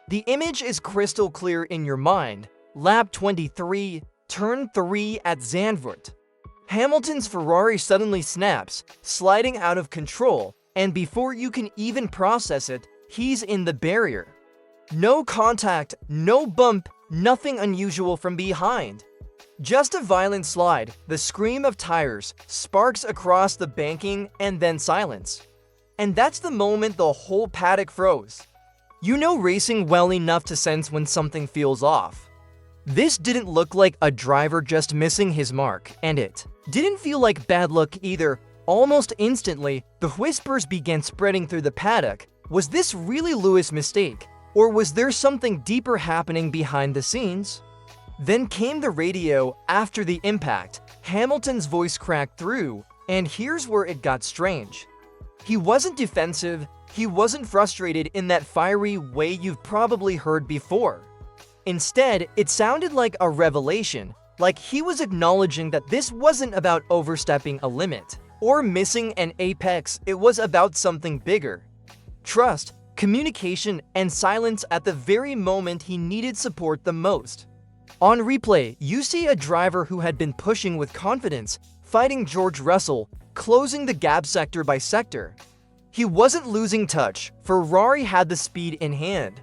The image is crystal clear in your mind. Lap 23, turn 3 at Zandvoort. Hamilton's Ferrari suddenly snaps, sliding out of control, and before you can even process it, he's in the barrier. No contact, no bump, nothing unusual from behind. Just a violent slide, the scream of tires, sparks across the banking, and then silence. And that's the moment the whole paddock froze. You know racing well enough to sense when something feels off. This didn't look like a driver just missing his mark, and it didn't feel like bad luck either. Almost instantly, the whispers began spreading through the paddock. Was this really Lewis' mistake? Or was there something deeper happening behind the scenes? Then came the radio after the impact. Hamilton's voice cracked through, and here's where it got strange. He wasn't defensive, he wasn't frustrated in that fiery way you've probably heard before. Instead, it sounded like a revelation, like he was acknowledging that this wasn't about overstepping a limit or missing an apex, it was about something bigger. Trust, communication, and silence at the very moment he needed support the most. On replay, you see a driver who had been pushing with confidence, fighting George Russell, closing the gap sector by sector. He wasn't losing touch, Ferrari had the speed in hand.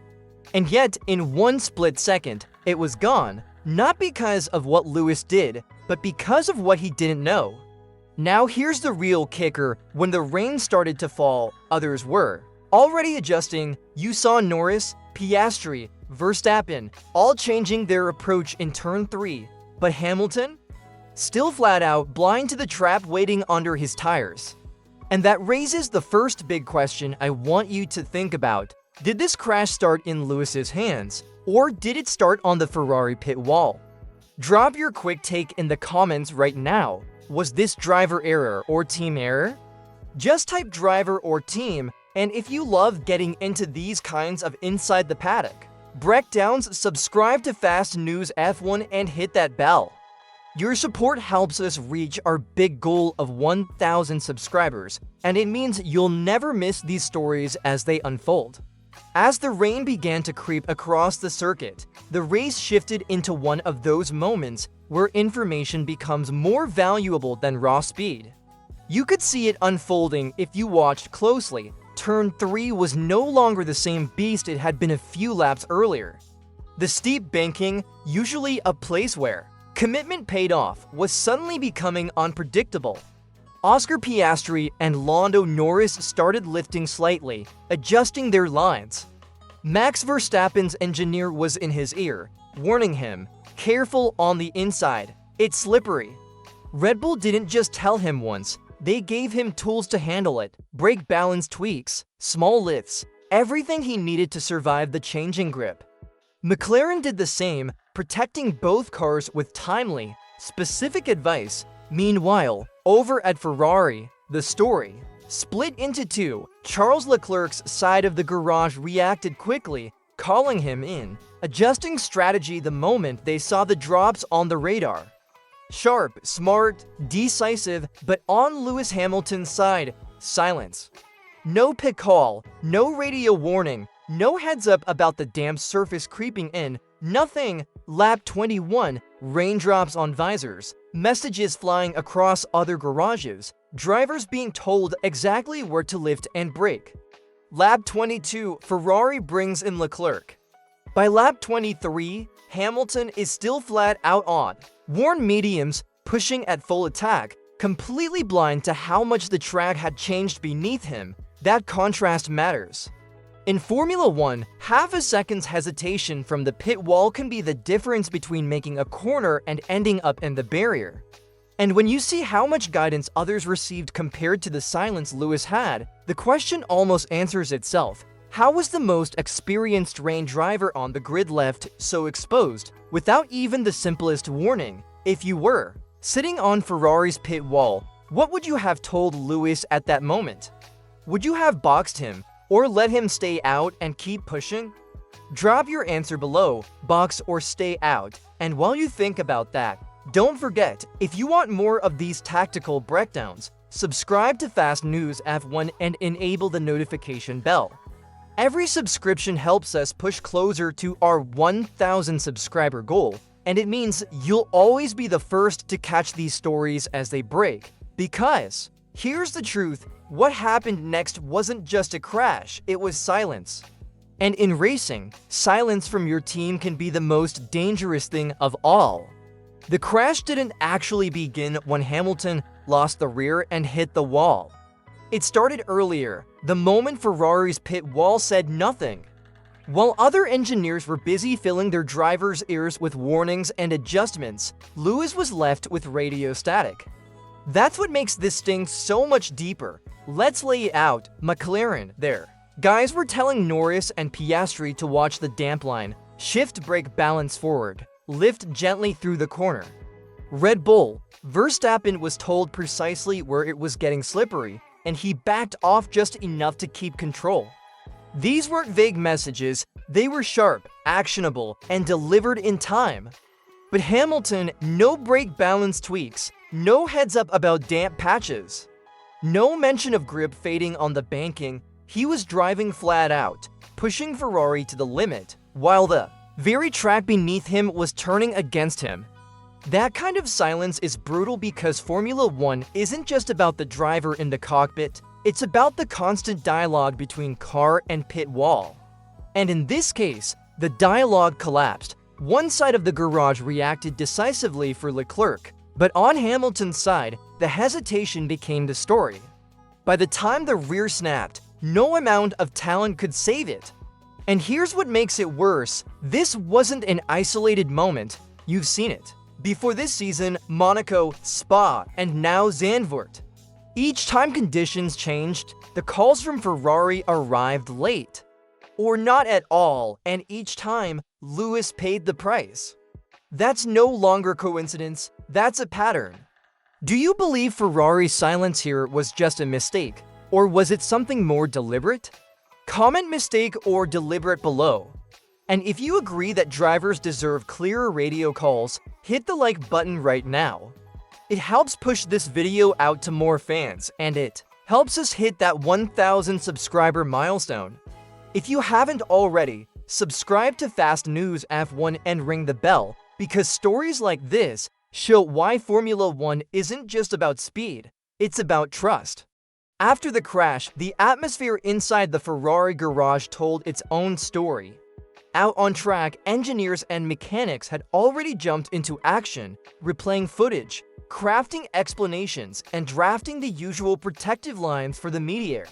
And yet, in one split second, it was gone, not because of what Lewis did, but because of what he didn't know. Now here's the real kicker. When the rain started to fall, others were already adjusting. You saw Norris, Piastri, Verstappen, all changing their approach in turn 3. But Hamilton? Still flat out, blind to the trap waiting under his tires. And that raises the first big question I want you to think about. Did this crash start in Lewis's hands, or did it start on the Ferrari pit wall? Drop your quick take in the comments right now. Was this driver error or team error? Just type driver or team, and if you love getting into these kinds of inside the paddock breakdowns, subscribe to Fast News F1 and hit that bell. Your support helps us reach our big goal of 1,000 subscribers, and it means you'll never miss these stories as they unfold. As the rain began to creep across the circuit, the race shifted into one of those moments where information becomes more valuable than raw speed. You could see it unfolding if you watched closely. Turn 3 was no longer the same beast it had been a few laps earlier. The steep banking, usually a place where commitment paid off, was suddenly becoming unpredictable. Oscar Piastri and Lando Norris started lifting slightly, adjusting their lines. Max Verstappen's engineer was in his ear, warning him, "Careful on the inside, it's slippery." Red Bull didn't just tell him once, they gave him tools to handle it, brake balance tweaks, small lifts, everything he needed to survive the changing grip. McLaren did the same, protecting both cars with timely, specific advice. Meanwhile, over at Ferrari, the story split into two. Charles Leclerc's side of the garage reacted quickly, calling him in, adjusting strategy the moment they saw the drops on the radar. Sharp, smart, decisive, but on Lewis Hamilton's side, silence. No pit call, no radio warning, no heads up about the damp surface creeping in, nothing. Lap 21, raindrops on visors, messages flying across other garages, drivers being told exactly where to lift and brake. Lap 22, Ferrari brings in Leclerc. By lap 23, Hamilton is still flat out on worn mediums, pushing at full attack, completely blind to how much the track had changed beneath him. That contrast matters. In Formula 1, half a second's hesitation from the pit wall can be the difference between making a corner and ending up in the barrier. And when you see how much guidance others received compared to the silence Lewis had, the question almost answers itself. How was the most experienced rain driver on the grid left so exposed, without even the simplest warning? If you were sitting on Ferrari's pit wall, what would you have told Lewis at that moment? Would you have boxed him, or let him stay out and keep pushing? Drop your answer below, box or stay out, and while you think about that, don't forget, if you want more of these tactical breakdowns, subscribe to Fast News F1 and enable the notification bell. Every subscription helps us push closer to our 1,000 subscriber goal, and it means you'll always be the first to catch these stories as they break. Because, here's the truth, what happened next wasn't just a crash, it was silence. And in racing, silence from your team can be the most dangerous thing of all. The crash didn't actually begin when Hamilton lost the rear and hit the wall. It started earlier, the moment Ferrari's pit wall said nothing. While other engineers were busy filling their drivers' ears with warnings and adjustments, Lewis was left with radio static. That's what makes this sting so much deeper. Let's lay it out. McLaren, there. Guys were telling Norris and Piastri to watch the damp line, shift brake balance forward, lift gently through the corner. Red Bull, Verstappen was told precisely where it was getting slippery, and he backed off just enough to keep control. These weren't vague messages, they were sharp, actionable, and delivered in time. But Hamilton, no brake balance tweaks, no heads up about damp patches. No mention of grip fading on the banking, he was driving flat out, pushing Ferrari to the limit, while the very track beneath him was turning against him. That kind of silence is brutal because Formula One isn't just about the driver in the cockpit, it's about the constant dialogue between car and pit wall. And in this case, the dialogue collapsed. One side of the garage reacted decisively for Leclerc, but on Hamilton's side, the hesitation became the story. By the time the rear snapped, no amount of talent could save it. And here's what makes it worse, this wasn't an isolated moment, you've seen it. Before this season, Monaco, Spa, and now Zandvoort. Each time conditions changed, the calls from Ferrari arrived late. Or not at all, and each time, Lewis paid the price. That's no longer coincidence, that's a pattern. Do you believe Ferrari's silence here was just a mistake? Or was it something more deliberate? Comment mistake or deliberate below. And if you agree that drivers deserve clearer radio calls, hit the like button right now. It helps push this video out to more fans, and it helps us hit that 1,000 subscriber milestone. If you haven't already, subscribe to Fast News F1 and ring the bell, because stories like this show why Formula One isn't just about speed, it's about trust. After the crash, the atmosphere inside the Ferrari garage told its own story. Out on track, engineers and mechanics had already jumped into action, replaying footage, crafting explanations, and drafting the usual protective lines for the media.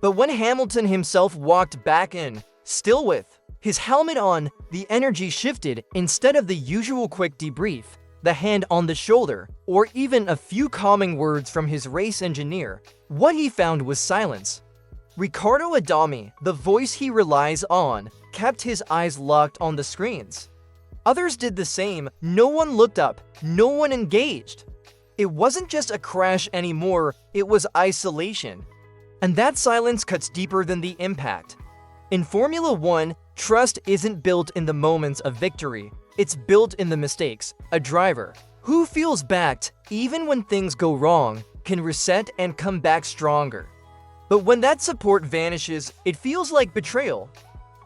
But when Hamilton himself walked back in, still with his helmet on, the energy shifted. Instead of the usual quick debrief, the hand on the shoulder, or even a few calming words from his race engineer, what he found was silence. Riccardo Adami, the voice he relies on, kept his eyes locked on the screens. Others did the same, no one looked up, no one engaged. It wasn't just a crash anymore, it was isolation. And that silence cuts deeper than the impact. In Formula One, trust isn't built in the moments of victory, it's built in the mistakes. A driver who feels backed, even when things go wrong, can reset and come back stronger. But when that support vanishes, it feels like betrayal.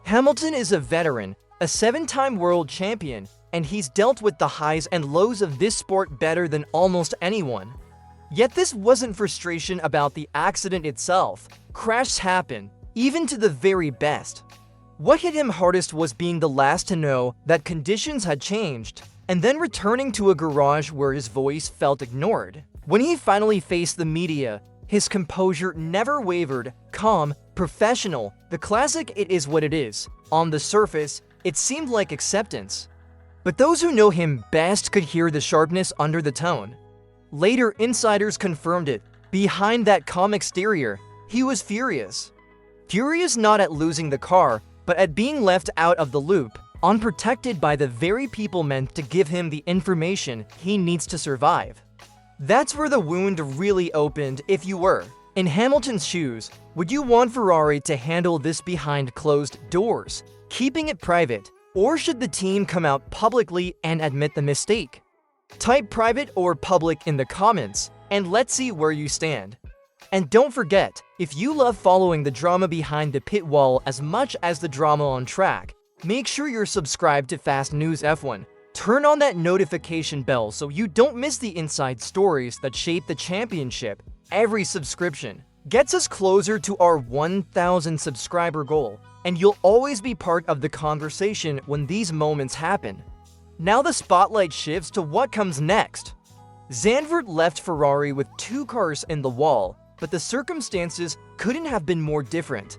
Hamilton is a veteran, a 7-time world champion, and he's dealt with the highs and lows of this sport better than almost anyone. Yet this wasn't frustration about the accident itself. Crashes happen, even to the very best. What hit him hardest was being the last to know that conditions had changed, and then returning to a garage where his voice felt ignored. When he finally faced the media, his composure never wavered, calm, professional, the classic "it is what it is." On the surface, it seemed like acceptance. But those who know him best could hear the sharpness under the tone. Later, insiders confirmed it. Behind that calm exterior, he was furious. Furious not at losing the car, but at being left out of the loop, unprotected by the very people meant to give him the information he needs to survive. That's where the wound really opened. If you were in Hamilton's shoes, would you want Ferrari to handle this behind closed doors, keeping it private, or should the team come out publicly and admit the mistake? Type private or public in the comments, and let's see where you stand. And don't forget, if you love following the drama behind the pit wall as much as the drama on track, make sure you're subscribed to Fast News F1. Turn on that notification bell so you don't miss the inside stories that shape the championship. Every subscription gets us closer to our 1,000 subscriber goal, and you'll always be part of the conversation when these moments happen. Now the spotlight shifts to what comes next. Zandvoort left Ferrari with 2 cars in the wall, but the circumstances couldn't have been more different.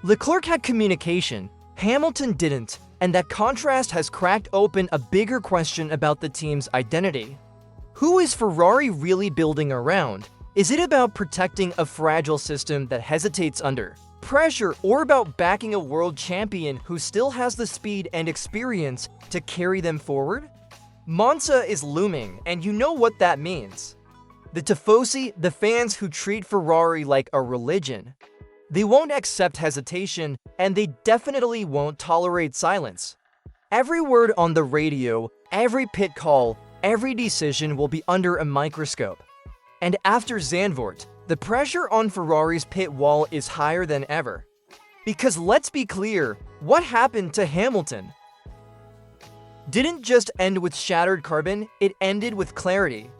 Leclerc had communication, Hamilton didn't, and that contrast has cracked open a bigger question about the team's identity. Who is Ferrari really building around? Is it about protecting a fragile system that hesitates under pressure, or about backing a world champion who still has the speed and experience to carry them forward? Monza is looming, and you know what that means. The tifosi, the fans who treat Ferrari like a religion. They won't accept hesitation, and they definitely won't tolerate silence. Every word on the radio, every pit call, every decision will be under a microscope. And after Zandvoort, the pressure on Ferrari's pit wall is higher than ever. Because let's be clear, what happened to Hamilton didn't just end with shattered carbon, it ended with clarity.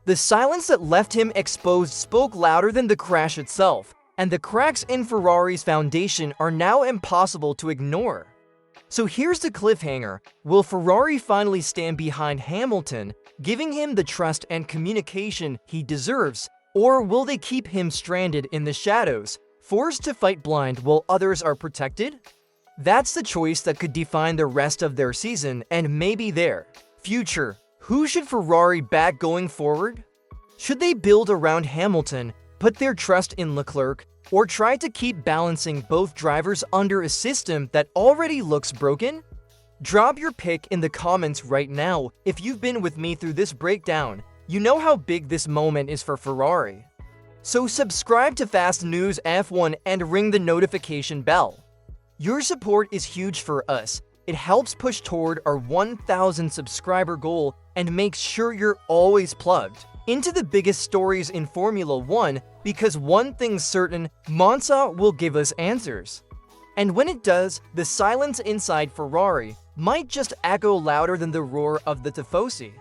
The silence that left him exposed spoke louder than the crash itself, and the cracks in Ferrari's foundation are now impossible to ignore. So here's the cliffhanger. Will Ferrari finally stand behind Hamilton, giving him the trust and communication he deserves, or will they keep him stranded in the shadows, forced to fight blind while others are protected? That's the choice that could define the rest of their season and maybe their future. Who should Ferrari back going forward? Should they build around Hamilton, put their trust in Leclerc, or try to keep balancing both drivers under a system that already looks broken? Drop your pick in the comments right now. If you've been with me through this breakdown, you know how big this moment is for Ferrari. So subscribe to Fast News F1 and ring the notification bell. Your support is huge for us. It helps push toward our 1,000 subscriber goal and makes sure you're always plugged into the biggest stories in Formula 1, because one thing's certain, Monza will give us answers. And when it does, the silence inside Ferrari might just echo louder than the roar of the tifosi.